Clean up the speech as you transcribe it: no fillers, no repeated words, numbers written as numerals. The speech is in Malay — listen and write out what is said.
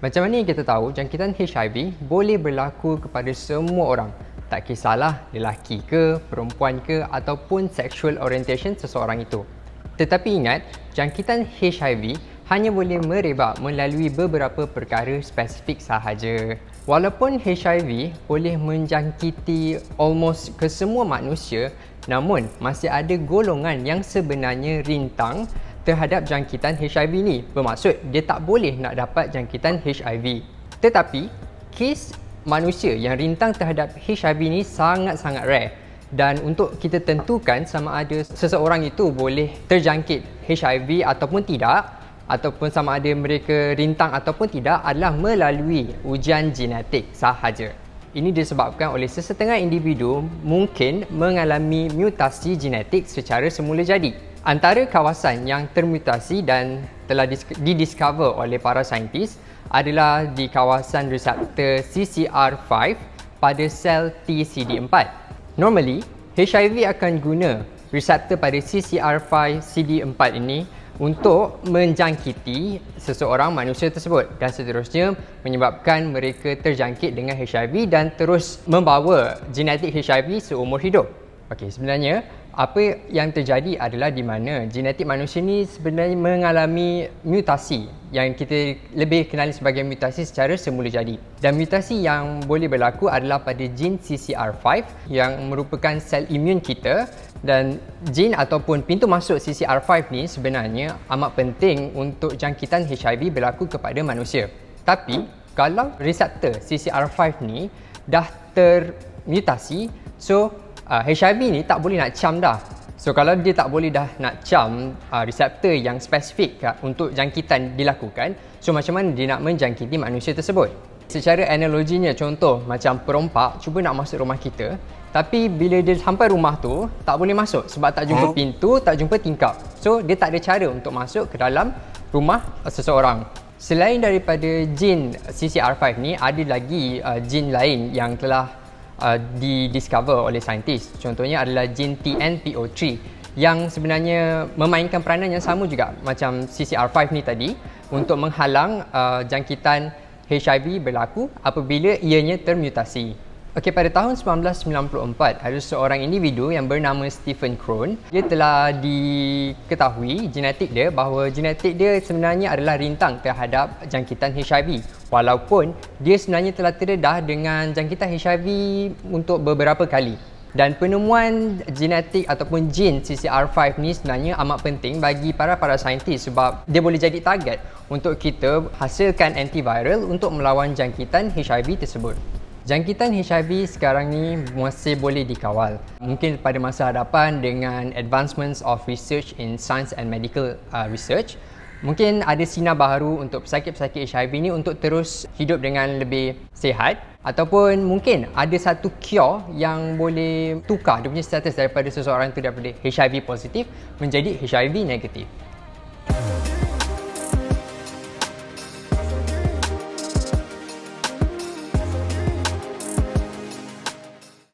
Macam mana kita tahu jangkitan HIV boleh berlaku kepada semua orang? Tak kisahlah lelaki ke, perempuan ke ataupun sexual orientation seseorang itu. Tetapi ingat, jangkitan HIV hanya boleh merebak melalui beberapa perkara spesifik sahaja. Walaupun HIV boleh menjangkiti almost ke semua manusia, namun masih ada golongan yang sebenarnya rintang terhadap jangkitan HIV ni. Bermaksud dia tak boleh nak dapat jangkitan HIV. Tetapi kes manusia yang rintang terhadap HIV ni sangat-sangat rare. Dan untuk kita tentukan sama ada seseorang itu boleh terjangkit HIV ataupun tidak, ataupun sama ada mereka rintang ataupun tidak adalah melalui ujian genetik sahaja. Ini disebabkan oleh sesetengah individu mungkin mengalami mutasi genetik secara semula jadi. Antara kawasan yang termutasi dan telah didiscover oleh para saintis adalah di kawasan reseptor CCR5 pada sel TCD4. Normally, HIV akan guna reseptor pada CCR5 CD4 ini untuk menjangkiti seseorang manusia tersebut dan seterusnya menyebabkan mereka terjangkit dengan HIV dan terus membawa genetik HIV seumur hidup. Okey, sebenarnya apa yang terjadi adalah di mana genetik manusia ni sebenarnya mengalami mutasi yang kita lebih kenali sebagai mutasi secara semula jadi. Dan mutasi yang boleh berlaku adalah pada gen CCR5 yang merupakan sel imun kita, dan gen ataupun pintu masuk CCR5 ni sebenarnya amat penting untuk jangkitan HIV berlaku kepada manusia. Tapi kalau reseptor CCR5 ni dah termutasi, so HIV ni tak boleh nak cam dah. So kalau dia tak boleh dah nak cam reseptor yang spesifik untuk jangkitan dilakukan, so macam mana dia nak menjangkiti manusia tersebut? Secara analoginya, contoh macam perompak cuba nak masuk rumah kita, tapi bila dia sampai rumah tu tak boleh masuk sebab tak jumpa pintu, tak jumpa tingkap. So dia tak ada cara untuk masuk ke dalam rumah seseorang. Selain daripada gen CCR5 ni, ada lagi gen lain yang telah didiscover oleh saintis. Contohnya adalah gen TNPO3 yang sebenarnya memainkan peranan yang sama juga macam CCR5 ni tadi untuk menghalang jangkitan HIV berlaku apabila ianya termutasi. Okey, pada tahun 1994 ada seorang individu yang bernama Stephen Crone. Dia telah diketahui genetik dia bahawa genetik dia sebenarnya adalah rintang terhadap jangkitan HIV. Walaupun dia sebenarnya telah terdedah dengan jangkitan HIV untuk beberapa kali. Dan penemuan genetik ataupun gen CCR5 ni sebenarnya amat penting bagi para saintis sebab dia boleh jadi target untuk kita hasilkan antiviral untuk melawan jangkitan HIV tersebut. Jangkitan HIV sekarang ni masih boleh dikawal. Mungkin pada masa hadapan dengan advancements of research in science and medical research, mungkin ada sinar baharu untuk pesakit-pesakit HIV ni untuk terus hidup dengan lebih sihat, ataupun mungkin ada satu cure yang boleh tukar dia punya status daripada seseorang itu daripada HIV positif menjadi HIV negatif.